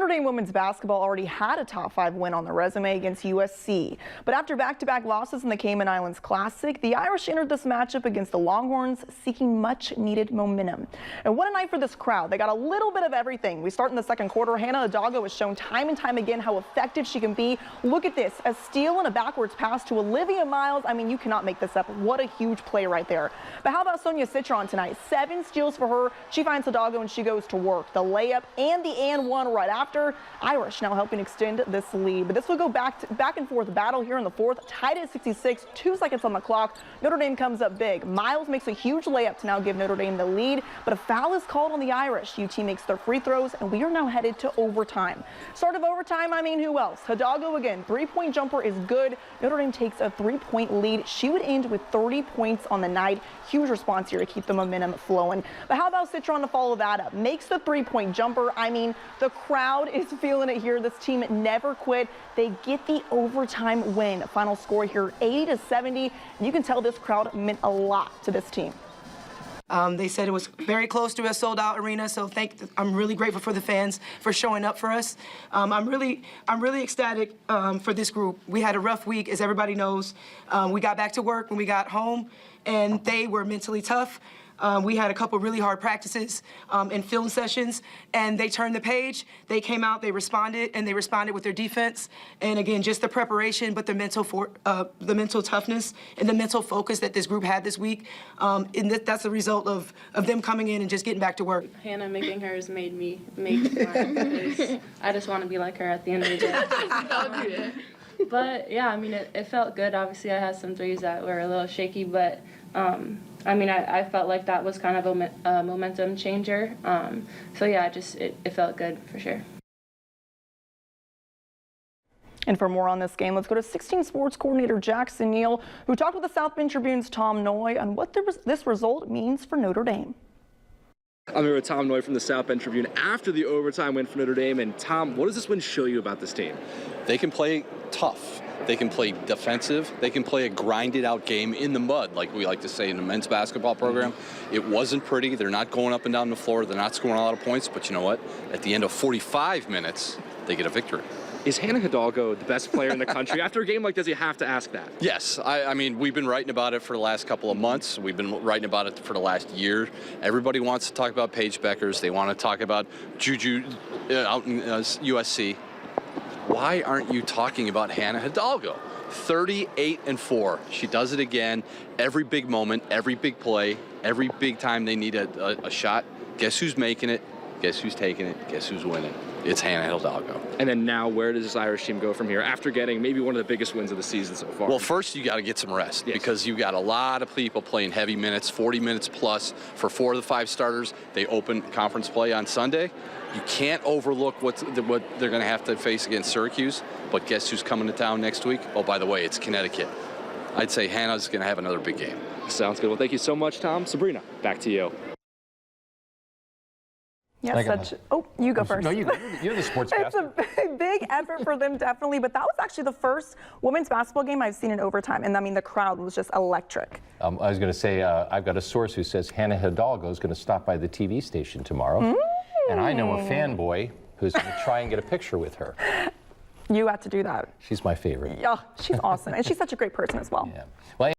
Notre Dame women's basketball already had a top 5 win on their resume against USC. But after back-to-back losses in the Cayman Islands Classic, the Irish entered this matchup against the Longhorns seeking much-needed momentum. And what a night for this crowd. They got a little bit of everything. We start in the second quarter. Hannah Hidalgo has shown time and time again how effective she can be. Look at this, a steal and a backwards pass to Olivia Miles. I mean, you cannot make this up. What a huge play right there. But how about Sonia Citron tonight? 7 steals for her. She finds Hidalgo and she goes to work. The layup and the and one right after. Irish now helping extend this lead. But this will go back and forth battle here in the fourth. Tied at 66, 2 seconds on the clock. Notre Dame comes up big. Miles makes a huge layup to now give Notre Dame the lead. But a foul is called on the Irish. UT makes their free throws, and we are now headed to overtime. Start of overtime, I mean, who else? Hidalgo again. 3-point jumper is good. Notre Dame takes a 3-point lead. She would end with 30 points on the night. Huge response here to keep the momentum flowing. But how about Citron to follow that up? Makes the 3-point jumper. I mean, the crowd is feeling it here. This team never quit. They get the overtime win. Final score here, 80-70. You can tell this crowd meant a lot to this team. They said it was very close to a sold-out arena, so I'm really grateful for the fans for showing up for us. I'm really ecstatic for this group. We had a rough week, as everybody knows. We got back to work when we got home, and they were mentally tough. We had a couple really hard practices and film sessions, and they turned the page. They came out, they responded, and they responded with their defense. And again, just the preparation, but the mental toughness and the mental focus that this group had this week. And that's a result of them coming in and just getting back to work. Hannah making hers made me make mine, because I just want to be like her at the end of the day. But yeah, I mean, it felt good. Obviously, I had some threes that were a little shaky, but I mean, I felt like that was kind of a momentum changer. So yeah, it felt good for sure. And for more on this game, let's go to 16 Sports coordinator Jackson Neal, who talked with the South Bend Tribune's Tom Noy on what this result means for Notre Dame. I'm here with Tom Noy from the South Bend Tribune after the overtime win for Notre Dame. And Tom, what does this win show you about this team? They can play tough. They can play defensive. They can play a grinded-out game in the mud, like we like to say in the men's basketball program. It wasn't pretty. They're not going up and down the floor. They're not scoring a lot of points. But you know what? At the end of 45 minutes, they get a victory. Is Hannah Hidalgo the best player in the country? After a game like this, you have to ask that. Yes. I mean, we've been writing about it for the last couple of months. We've been writing about it for the last year. Everybody wants to talk about Paige Beckers. They want to talk about Juju out in USC. Why aren't you talking about Hannah Hidalgo? 38-4. She does it again. Every big moment, every big play, every big time they need a shot. Guess who's making it? Guess who's taking it? Guess who's winning? It's Hannah Hidalgo. And then now, where does this Irish team go from here after getting maybe one of the biggest wins of the season so far? Well, first you got to get some rest, because you got a lot of people playing heavy minutes, 40 minutes plus for 4 of the 5 starters. They open conference play on Sunday. You can't overlook what they're going to have to face against Syracuse. But guess who's coming to town next week? Oh, by the way, it's Connecticut. I'd say Hannah's going to have another big game. Sounds good. Well, thank you so much, Tom. Sabrina, back to you. Yes, oh, you go first. No, you go. You're the sportscaster. It's a big effort for them, definitely. But that was actually the first women's basketball game I've seen in overtime. And I mean, the crowd was just electric. I was going to say, I've got a source who says Hannah Hidalgo is going to stop by the TV station tomorrow. And I know a fanboy who's going to try and get a picture with her. You had to do that. She's my favorite. Yeah, she's awesome. And she's such a great person as well. Yeah. Well,